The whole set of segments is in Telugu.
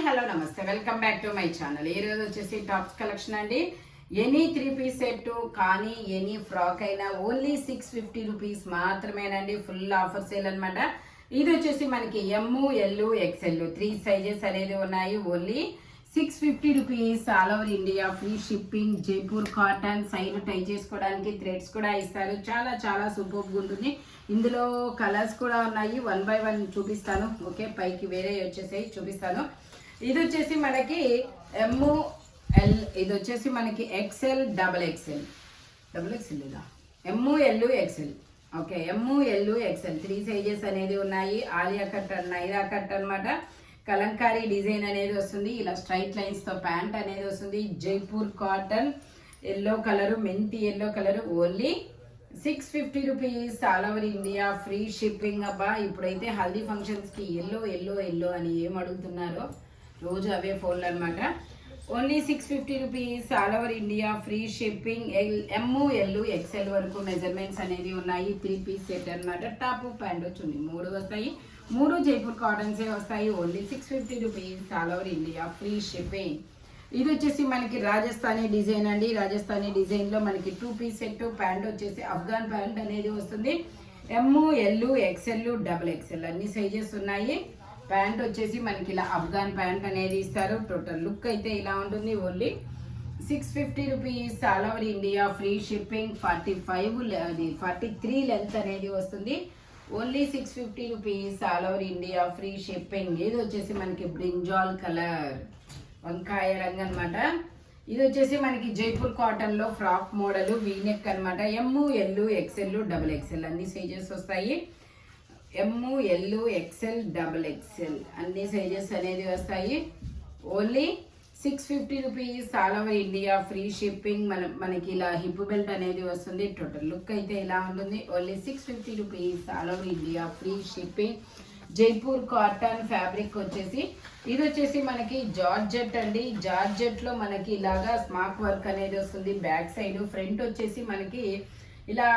హలో నమస్తే, welcome back to my channel. ఈ రోజు వచ్చేసి టాప్స్ కలెక్షన్ అండి. ఎనీ 3-piece సెట్ కానీ ఎనీ ఫ్రాక్ అయినా ఓన్లీ 650 రూపీస్ మాత్రమేనండి. ఫుల్ ఆఫర్ సేల్ అనమాట. ఇది వచ్చేసి మనకి ఎమ్, ఎల్, ఎక్స్ఎల్ 3 సైజెస్ అనేది ఉన్నాయి. Only 650 rupees. All over India free shipping. Jaipur cotton. Side tie చేసుకోవడానికి థ్రెడ్స్ కూడా ఇస్తారు. చాలా చాలా సూపర్గా ఉంటుంది. ఇందులో కలర్స్ కూడా ఉన్నాయి. 1 by 1 చూపిస్తాను. ఓకే, పైకి వేరే వచ్చేసాయి, చూపిస్తాను. ఇది వచ్చేసి మనకి ఎమ్, ఎల్, ఇది వచ్చేసి మనకి ఎక్స్ఎల్, డబల్ ఎక్స్ఎల్ లేదా ఎమ్, ఎల్, ఎక్స్ఎల్. ఓకే, ఎమ్, ఎల్, ఎక్స్ఎల్ 3 సైజెస్ అనేది ఉన్నాయి. ఆలియా కట్, నైరా కట్ అనమాట. కలంకారీ డిజైన్ అనేది వస్తుంది. ఇలా స్ట్రైట్ లైన్స్ తో ప్యాంట్ అనేది వస్తుంది. జైపూర్ కాటన్, ఎల్లో కలర్, మెంతి yellow colour. Only 650 rupees. All over India free shipping. అబ్బా, ఇప్పుడైతే హల్దీ ఫంక్షన్స్ కి ఎల్లో ఎల్లో ఎల్లో అని ఏం అడుగుతున్నారో రోజు అవే ఫోన్లు అనమాట. Only 650 rupees. All over India free shipping. M, L, XL వరకు మెజర్మెంట్స్ అనేది ఉన్నాయి. 3-piece సెట్ అనమాట. టాప్, ప్యాంట్, చున్నీ 3 వస్తాయి. 3 జైపూర్ కాటన్సే వస్తాయి. ఓన్లీ 650 rupees. All over India free shipping. ఇది వచ్చేసి మనకి రాజస్థానీ డిజైన్ అండి. రాజస్థానీ డిజైన్ లో మనకి 2-piece సెట్. ప్యాంట్ వచ్చేసి అఫ్ఘాన్ ప్యాంట్ అనేది వస్తుంది. ఎమ్, ఎల్, ఎక్స్ఎల్, డబుల్ ఎక్స్ఎల్ అన్ని సైజెస్ ఉన్నాయి. ప్యాంట్ వచ్చేసి మనకి ఇలా అఫ్ఘాన్ ప్యాంట్ అనేది ఇస్తారు. టోటల్ లుక్ అయితే ఇలా ఉంటుంది. Only 650 rupees. All over India free shipping. 43 length అనేది వస్తుంది. Only 650 rupees. All over India free shipping. ఇది వచ్చేసి మనకి బ్రింజాల్ కలర్, వంకాయ రంగు అనమాట. ఇది వచ్చేసి మనకి జైపూర్ కాటన్ లో ఫ్రాక్ మోడల్, వీనెక్ అనమాట. ఎమ్, ఎల్, ఎక్స్ఎల్, డబుల్ ఎక్స్ఎల్ అన్ని సైజెస్ వస్తాయి. ఎమ్, ఎల్, ఎక్స్ఎల్, డబుల్ ఎక్స్ఎల్ అన్ని సైజెస్ అనేది వస్తాయి. ఓన్లీ 650 rupees. All over India free shipping. మనకి ఇలా హిప్ బెల్ట్ అనేది వస్తుంది. టోటల్ లుక్ అయితే ఇలా ఉంటుంది. Only 650 rupees. All over India free shipping. Jaipur cotton fabric వచ్చేసి ఇది వచ్చేసి మనకి జార్జెట్ అండి. జార్జెట్ లో మనకి ఇలాగా స్మాక్ వర్క్ అనేది వస్తుంది. బ్యాక్ సైడ్, ఫ్రంట్ వచ్చేసి మనకి ఇలా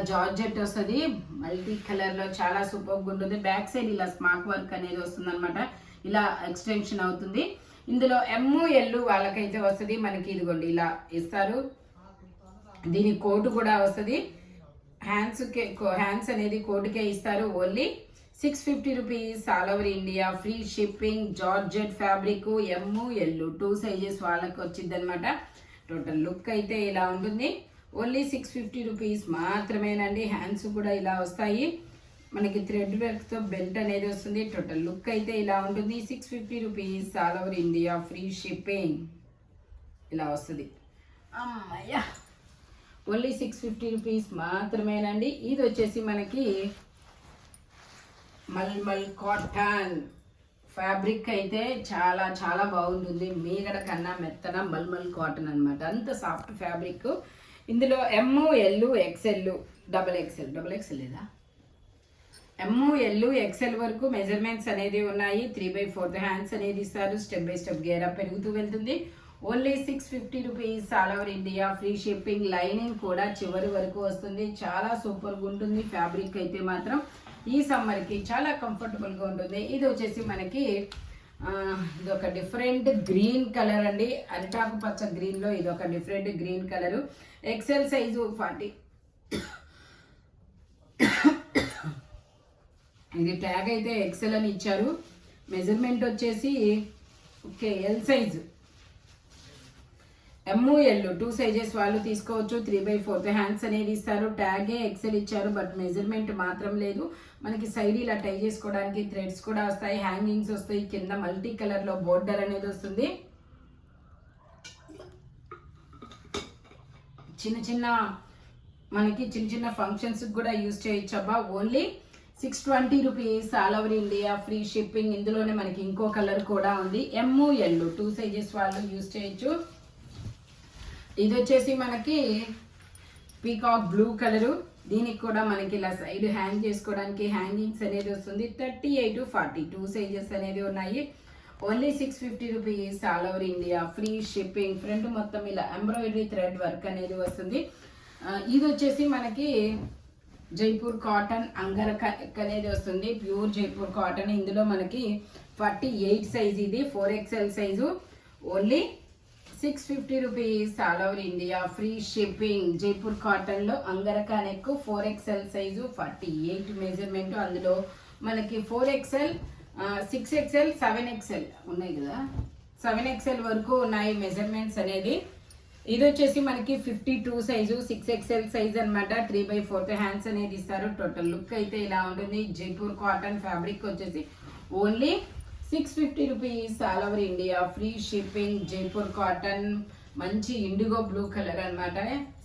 జార్జెట్ వస్తుంది. మల్టీ కలర్ లో చాలా సూపర్గా ఉంటుంది. బ్యాక్ సైడ్ ఇలా స్మాక్ వర్క్ అనేది వస్తుంది అనమాట. ఇలా ఎక్స్టెన్షన్ అవుతుంది. ఇందులో ఎమ్, ఎల్ వాళ్ళకైతే వస్తుంది. మనకి ఇదిగోండి ఇలా ఇస్తారు. దీని కోటు కూడా వస్తుంది. హ్యాండ్స్ అనేది కోటుకే ఇస్తారు. Only 650 rupees. All over India free shipping. Georgette fabric. M, L 2 sizes వాళ్ళకి వచ్చింది అనమాట. టోటల్ లుక్ అయితే ఇలా ఉంటుంది. ఓన్లీ 650 రూపీస్ మాత్రమేనండి. హ్యాండ్స్ కూడా ఇలా వస్తాయి. మనకి థ్రెడ్ వర్క్ తో బెల్ట్ అనేది వస్తుంది. టోటల్ లుక్ అయితే ఇలా ఉంటుంది. 650 rupees. All over India free shipping. ఇలా వస్తుంది. అమ్మయ్యా, ఓన్లీ 650 రూపీస్ మాత్రమేనండి. ఇది వచ్చేసి మనకి మల్మల్ కాటన్ ఫ్యాబ్రిక్ అయితే చాలా చాలా బాగుంటుంది. మీగడ కన్నా మెత్తన మల్మల్ కాటన్ అనమాట. అంత సాఫ్ట్ ఫ్యాబ్రిక్. ఇందులో ఎమ్, ఎల్, ఎక్స్ఎల్, డబల్ ఎక్స్ఎల్ లేదా ఎమ్, ఎల్, ఎక్స్ఎల్ వరకు మెజర్మెంట్స్ అనేది ఉన్నాయి. 3/4 హ్యాండ్స్ అనేది ఇస్తారు. స్టెప్ బై స్టెప్ గేరా పెరుగుతూ వెళ్తుంది. Only 650 rupees. All over India free shipping. Lining కూడా చివరి వరకు వస్తుంది. చాలా సూపర్గా ఉంటుంది. ఫ్యాబ్రిక్ అయితే మాత్రం ఈ సమ్మర్కి చాలా కంఫర్టబుల్గా ఉంటుంది. ఇది వచ్చేసి మనకి ఇది ఒక డిఫరెంట్ గ్రీన్ కలర్ అండి. అరిటాకు పచ్చ గ్రీన్ లో ఇది ఒక different green colour. XL size 40. ఇది ట్యాగ్ అయితే ఎక్సెల్ అని ఇచ్చారు. మెజర్మెంట్ వచ్చేసి okay L size. M, L 2 sizes వాళ్ళు తీసుకోవచ్చు. 3/4 హ్యాండ్స్ అనేది ఇస్తారు. ట్యాగే ఎక్సెల్ ఇచ్చారు, బట్ మెజర్మెంట్ మాత్రం లేదు. మనకి సైడ్ ఇలా టై చేసుకోవడానికి థ్రెడ్స్ కూడా వస్తాయి. హ్యాంగింగ్స్ వస్తాయి. కింద మల్టీ కలర్ లో బోర్డర్ అనేది వస్తుంది. మనకి చిన్న చిన్న ఫంక్షన్స్ కూడా యూజ్ చేయొచ్చు. అబ్బా, only 620 rupees. All over India free shipping. ఇందులోనే మనకి ఇంకో కలర్ కూడా ఉంది. ఎమ్, ఎల్ 2 సైజెస్ వాళ్ళు యూజ్ చేయొచ్చు. ఇది వచ్చేసి మనకి పీకాక్ బ్లూ కలరు. దీనికి కూడా మనకి ఇలా సైడ్ హ్యాంగ్ చేసుకోవడానికి హ్యాంగింగ్స్ అనేది వస్తుంది. 38 to 42 సైజెస్ అనేది ఉన్నాయి. Only 650 rupees. All over India free shipping. Front మొత్తం ఇలా ఎంబ్రాయిడరీ థ్రెడ్ వర్క్ అనేది వస్తుంది. ఇది వచ్చేసి మనకి జైపూర్ కాటన్ అంగరక అనేది వస్తుంది. Pure Jaipur cotton. ఇందులో మనకి 48 సైజ్, ఇది 4XL size. Only 650 rupees all over India, free shipping. Jaipur cotton లో angrakha neck, 4XL size, 48 measurement. అందులో మనకి 4XL, 6XL, 7XL ఉన్నాయి కదా, 7XL వరకు ఉన్నాయి మెజర్మెంట్స్ అనేది. ఇది వచ్చేసి మనకి 52 సైజు, 6XL సైజ్ అనమాట. 3/4 హ్యాండ్స్ అనేది ఇస్తారు. టోటల్ లుక్ అయితే ఇలా ఉంటుంది. జైపూర్ కాటన్ ఫ్యాబ్రిక్ వచ్చేసి only 650 rupees all over India, free shipping. Jaipur cotton మంచి ఇండిగో బ్లూ కలర్ అనమాట,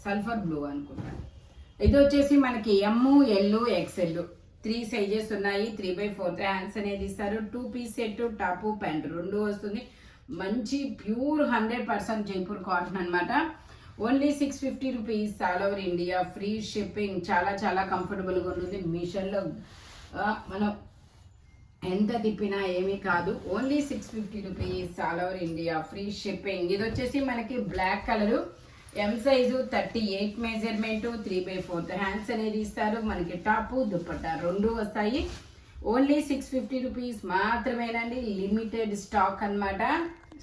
సల్ఫర్ బ్లూ అనుకుంటాను. ఇది వచ్చేసి మనకి ML, XL 3 సైజెస్ ఉన్నాయి. 3/4 హ్యాండ్స్ అనేది ఇస్తారు. 2 పీస్ సెట్, టాప్ ప్యాంట్ రెండు వస్తుంది. మంచి ప్యూర్ 100% జైపూర్ కాటన్ అనమాట. Only 650 rupees all over India, free shipping. చాలా చాలా కంఫర్టబుల్గా ఉంటుంది. మీషోలో మనం ఎంత తిప్పినా ఏమీ కాదు. Only 650 rupees all over India, free shipping. ఇది వచ్చేసి మనకి black colour, M size, 38 measurement, 3/4 hands అనేది ఇస్తారు. మనకి టాపు దుపట్టా రెండు వస్తాయి. ఓన్లీ 650 రూపీస్ మాత్రమేనండి. లిమిటెడ్ స్టాక్ అనమాట.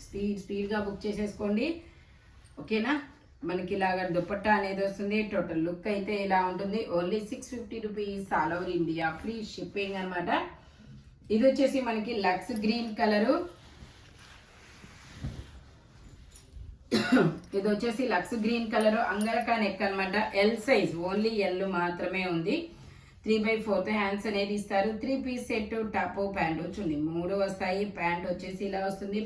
స్పీడ్గా బుక్ చేసేసుకోండి, ఓకేనా. మనకి ఇలాగ దుపట్టా అనేది వస్తుంది. టోటల్ లుక్ అయితే ఇలా ఉంటుంది. Only 650 rupees all over India, free shipping అనమాట. ఇది వచ్చేసి మనకి లక్స్ గ్రీన్ కలరు, ఇది వచ్చేసి lux green colour, angrakha neck అనమాట. L సైజ్, ఓన్లీ L మాత్రమే ఉంది. 3/4 హ్యాండ్స్ అనేది ఇస్తారు. 3 పీస్ సెట్, టాప్ ప్యాంట్ వచ్చింది, మూడు వస్తాయి. ప్యాంట్ వచ్చేసి ఇలా వస్తుంది.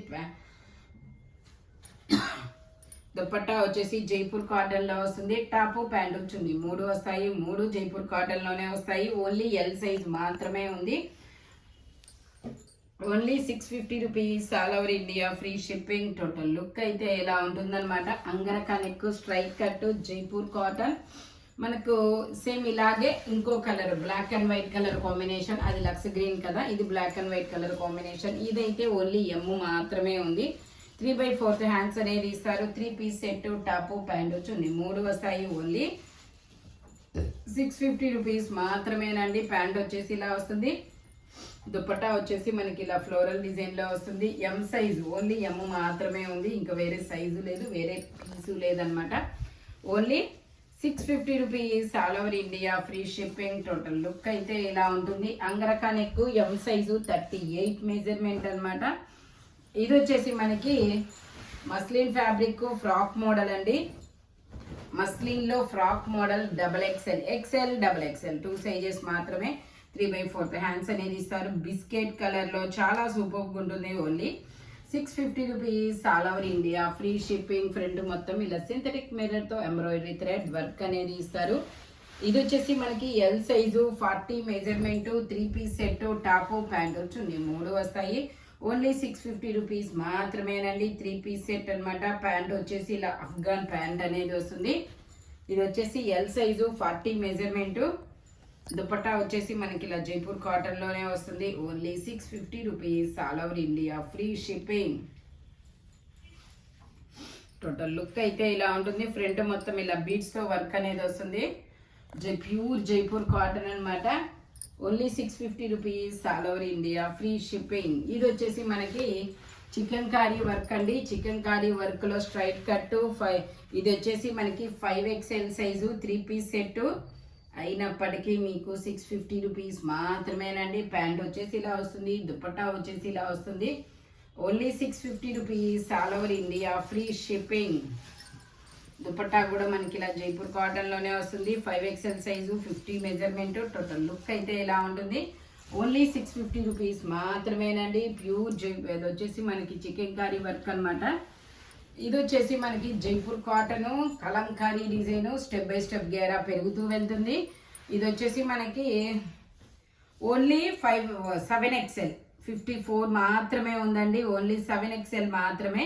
దుపట్టా వచ్చేసి జైపూర్ కాటన్ లో వస్తుంది. టాప్ ప్యాంట్ వచ్చింది, మూడు వస్తాయి. మూడు జైపూర్ కాటన్ లోనే వస్తాయి. ఓన్లీ L సైజ్ మాత్రమే ఉంది. Only 650 rupees all over India, free shipping. Total look అయితే ఇలా ఉంటుందన్నమాట. Angrakha neck, straight cut, Jaipur cotton. మనకు సేమ్ ఇలాగే ఇంకో colour, black and white colour combination. అది లక్స్ గ్రీన్ కదా, ఇది black and white colour combination. ఇదైతే ఓన్లీ M మాత్రమే ఉంది. 3/4 హ్యాండ్స్ అనేది ఇస్తారు. 3 పీస్ సెట్, టాప్ ప్యాంట్ వచ్చింది, మూడు వస్తాయి. ఓన్లీ 650 రూపీస్ మాత్రమేనండి. ప్యాంట్ వచ్చేసి ఇలా వస్తుంది. దుపట్టా వచ్చేసి మనకి ఇలా ఫ్లోరల్ డిజైన్ లో వస్తుంది. M సైజు, ఓన్లీ M మాత్రమే ఉంది. ఇంకా వేరే సైజు లేదు, వేరే పీసు లేదనమాట. Only 650 rupees all over India, free shipping. Total look అయితే ఇలా ఉంటుంది. Angrakha neck, M size, 38 measurement అనమాట. ఇది వచ్చేసి మనకి మస్లిన్ ఫ్యాబ్రిక్, ఫ్రాక్ మోడల్ అండి. మస్లిన్ లో frock model, XXL, XL, XXL 2 sizes మాత్రమే. 3/4 హ్యాండ్స్ అనేది ఇస్తారు. బిస్కెట్ కలర్ లో చాలా సూపర్ ఉంటుంది. Only 650 rupees all over India, free shipping. Front మొత్తం ఇలా సింథటిక్ మిర్రర్ తో ఎంబ్రాయిడరీ థ్రెడ్ వర్క్ అనేది ఇస్తారు. ఇది వచ్చేసి మనకి L size, 40 measurement, 3 piece set, top pant వచ్చింది, మూడు వస్తాయి. ఓన్లీ 650 రూపీస్ మాత్రమేనండి. 3 పీస్ సెట్ అనమాట. ప్యాంట్ వచ్చేసి ఇలా అఫ్ఘాన్ ప్యాంట్ అనేది వస్తుంది. ఇది వచ్చేసి L సైజు, 40 మెజర్మెంట్. దుపట్టా వచ్చేసి మనకి ఇలా జైపూర్ కాటన్ లోనే వస్తుంది. Only 650 rupees all over India, free shipping. Total look అయితే ఇలా ఉంటుంది. ఫ్రంట్ మొత్తం ఇలా బీడ్స్ తో వర్క్ అనేది వస్తుంది. ప్యూర్ జైపూర్ కాటన్ అనమాట. Only 650 rupees all over India, free shipping. ఇది వచ్చేసి మనకి చికెన్ కారీ వర్క్ అండి. చికెన్ కారీ వర్క్ లో స్ట్రైట్ కట్. ఇది వచ్చేసి మనకి 5XL సైజు, 3 పీస్ సెట్ అయినప్పటికీ మీకు 650 రూపీస్ మాత్రమేనండి. ప్యాంట్ వచ్చేసి ఇలా వస్తుంది. దుపట్టా వచ్చేసి ఇలా వస్తుంది. Only 650 rupees all over India, free shipping. Dupatta కూడా మనకి ఇలా జైపూర్ కాటన్ లోనే వస్తుంది. 5XL size, 50 measurement. Total look అయితే ఇలా ఉంటుంది. ఓన్లీ 650 రూపీస్ మాత్రమేనండి. ప్యూర్ ఇది వచ్చేసి మనకి చికెన్ కారీ వర్క్ అనమాట. ఇది వచ్చేసి మనకి Jaipur cotton, Kalamkari design, step by step గేరా పెరుగుతూ వెళ్తుంది. ఇది వచ్చేసి మనకి ఓన్లీ 7XL, 54 మాత్రమే ఉందండి. ఓన్లీ 7XL మాత్రమే.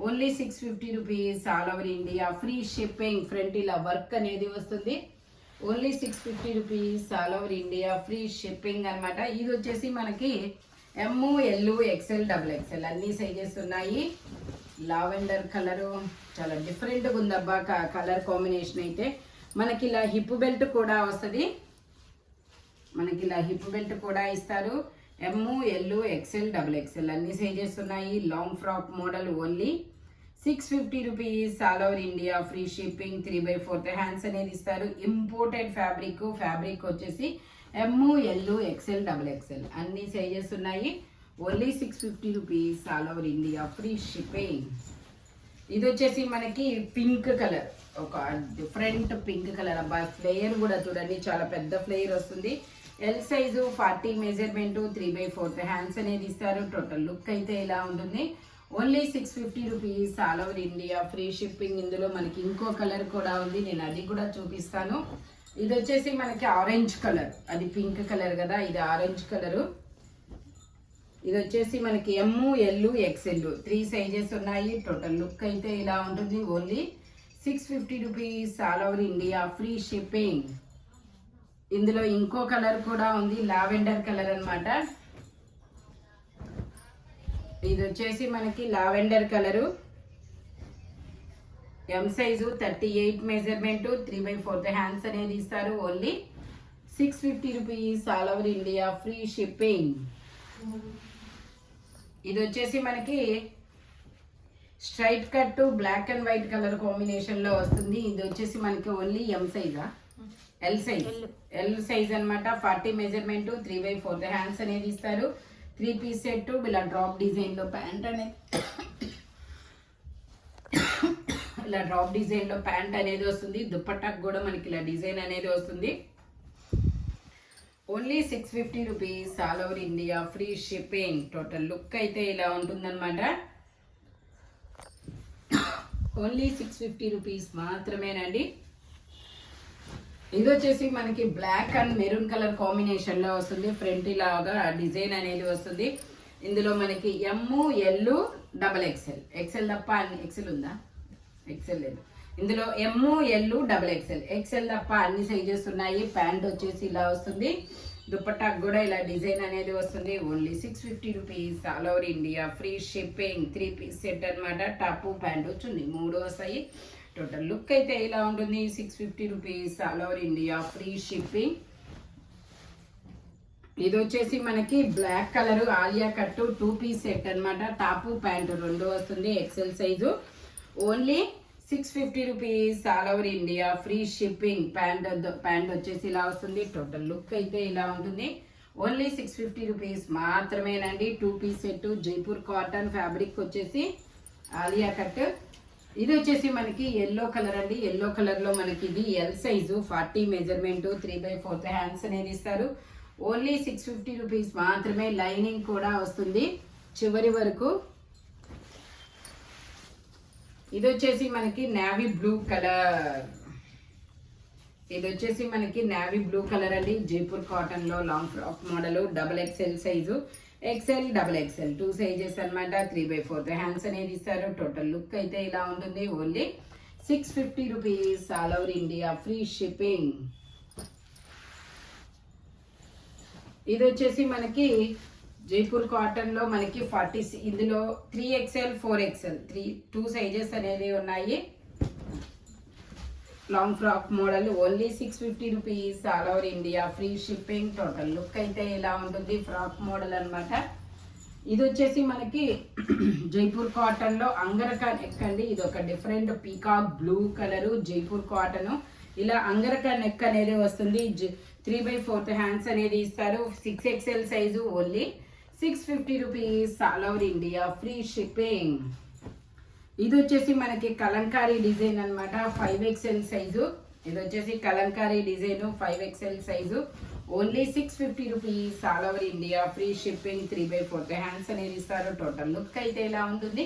Only 650 rupees all over India, free shipping. Front ఇలా వర్క్ అనేది వస్తుంది. Only 650 rupees all over India, free shipping అనమాట. ఇది వచ్చేసి మనకి M, L, XL, XXL అన్ని సైజెస్ ఉన్నాయి. లావెండర్ కలరు చాలా డిఫరెంట్గా ఉందబ్బా కలర్ కాంబినేషన్ అయితే. మనకి ఇలా హిప్ బెల్ట్ కూడా వస్తుంది. మనకి ఇలా హిప్ బెల్ట్ కూడా ఇస్తారు. ML XL XXL అన్ని సైజెస్ ఉన్నాయి. Long frock model only 650 rupees. All over India free shipping. 3/4 hands అనేది ఇస్తారు. ఇంపోర్టెడ్ ఫ్యాబ్రిక్ వచ్చేసి ML XL XXL అన్ని సైజెస్ ఉన్నాయి. Only 650 rupees. All over India free shipping. ఇది వచ్చేసి మనకి పింక్ కలర్, ఒక డిఫరెంట్ పింక్ కలర్. అబ్బా ఫ్లేయర్ కూడా చూడండి, చాలా పెద్ద ఫ్లేయర్ వస్తుంది. L size 40 measurement. 3/4 హ్యాండ్స్ అనేది ఇస్తారు. టోటల్ లుక్ అయితే ఇలా ఉంటుంది. Only 650 rupees. All over India free shipping. ఇందులో మనకి ఇంకో కలర్ కూడా ఉంది, నేను అది కూడా చూపిస్తాను. ఇది వచ్చేసి మనకి ఆరెంజ్ కలర్, అది పింక్ కలర్ కదా, ఇది ఆరెంజ్ కలరు. ఇది వచ్చేసి మనకి ML XL 3 సైజెస్ ఉన్నాయి. టోటల్ లుక్ అయితే ఇలా ఉంటుంది. Only 650 rupees. All over India free shipping. ఇందులో ఇంకో కలర్ కూడా ఉంది, లావెండర్ కలర్ అన్నమాట. ఇది వచ్చేసి మనకి lavender colour. M size 38 measurement. 3/4 hands అనేది ఇస్తారు. Only 650 rupees. All over India free shipping. ఇది వచ్చేసి మనకి straight cut black and white colour combination లో వస్తుంది. ఇది వచ్చేసి మనకి ఓన్లీ M సైజా ఎల్ సైజ్ అనమాట. 40 మెజర్మెంట్. 3/4 హ్యాండ్స్ అనేది ఇస్తారు. 3 పీస్ సెట్. ఇలా డ్రాప్ డిజైన్ లో ప్యాంట్ అనేది ఇలా డ్రాప్ డిజైన్ లో ప్యాంట్ అనేది వస్తుంది. దుపట్టాకు కూడా మనకి ఇలా డిజైన్ అనేది వస్తుంది. Only 650 rupees. All over India free shipping. Total look అయితే ఇలా ఉంటుందన్నమాట. ఓన్లీ 650 రూపీస్ మాత్రమేనండి. ఇది వచ్చేసి మనకి black and maroon colour combination లో వస్తుంది. ఫ్రంట్ ఇలాగా డిజైన్ అనేది వస్తుంది. ఇందులో మనకి ML XXL XL తప్ప అన్ని XL ఉందా? XL లేదు. ఇందులో ML XXL తప్ప అన్ని సైజెస్ ఉన్నాయి. ప్యాంట్ వచ్చేసి ఇలా వస్తుంది. దుపట్టాకు కూడా ఇలా డిజైన్ అనేది వస్తుంది. Only 650 rupees. All over India free shipping. 3 piece set అనమాట. టాప్ ప్యాంట్ వచ్చింది, 3 వస్తాయి. టోటల్ లుక్ అయితే ఇలా ఉంటుంది. 650 rupees. All over India free shipping. ఇది వచ్చేసి మనకి black colour Alia cut 2 piece set అనమాట. టాప్ ప్యాంట్ 2 వస్తుంది. XL size. Only 650 rupees. All over India free shipping. Pant వచ్చేసి ఇలా వస్తుంది. టోటల్ లుక్ అయితే ఇలా ఉంటుంది. ఓన్లీ 650 రూపీస్ మాత్రమేనండి. 2 piece set. Jaipur cotton fabric వచ్చేసి ఆలియా కట్. ఇది వచ్చేసి మనకి ఎల్లో కలర్ అండి. ఎల్లో కలర్ లో మనకి ఇది ఎల్ సైజు 40 మెజర్మెంట్. 3/4 హ్యాండ్స్ అనేది ఇస్తారు. ఓన్లీ 650 రూపీస్ మాత్రమే. లైనింగ్ కూడా వస్తుంది చివరి వరకు. ఇది వచ్చేసి మనకి నేవీ బ్లూ కలర్. ఇది వచ్చేసి మనకి నేవీ బ్లూ కలర్ అండి. జైపూర్ కాటన్ లో long frock model. XXL size. XL XXL 2 sizes అనమాట. 3/4 హ్యాండ్స్ అనేది ఇస్తారు. టోటల్ లుక్ అయితే ఇలా ఉంటుంది. Only 650 rupees. All over India free shipping. ఇది వచ్చేసి మనకి జైపూర్ కాటన్ లో మనకి 40, ఇందులో 3XL 4XL 2 సైజెస్ అనేవి ఉన్నాయి. Long frock model. Only 650 rupees. All over India free shipping. Total look అయితే ఇలా ఉంటుంది. ఫ్రాక్ మోడల్ అనమాట. ఇది వచ్చేసి మనకి జైపూర్ కాటన్ లో అంగరకా నెక్ అండి. ఇది ఒక different peacock blue colour Jaipur cotton. ఇలా అంగరకా నెక్ అనేది వస్తుంది. 3/4 హ్యాండ్స్ అనేది ఇస్తారు. 6XL size. Only 650 rupees. All over India free shipping. ఇది వచ్చేసి మనకి కలంకారీ డిజైన్ అనమాట. 5XL size. ఇది వచ్చేసి Kalamkari design 5XL size. Only 650 rupees. All over India free shipping. 3/4 hands అనేది ఇస్తారు. టోటల్ లుక్ అయితే ఇలా ఉంటుంది.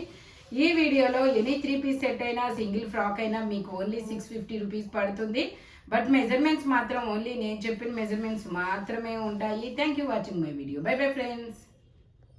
ఈ వీడియోలో ఎనీ 3 పీస్ సెట్ అయినా సింగిల్ ఫ్రాక్ అయినా మీకు ఓన్లీ 650 రూపీస్ పడుతుంది. బట్ మెజర్మెంట్స్ మాత్రం ఓన్లీ నేను చెప్పిన మెజర్మెంట్స్ మాత్రమే ఉంటాయి. Thank you watching my video. By bye friends.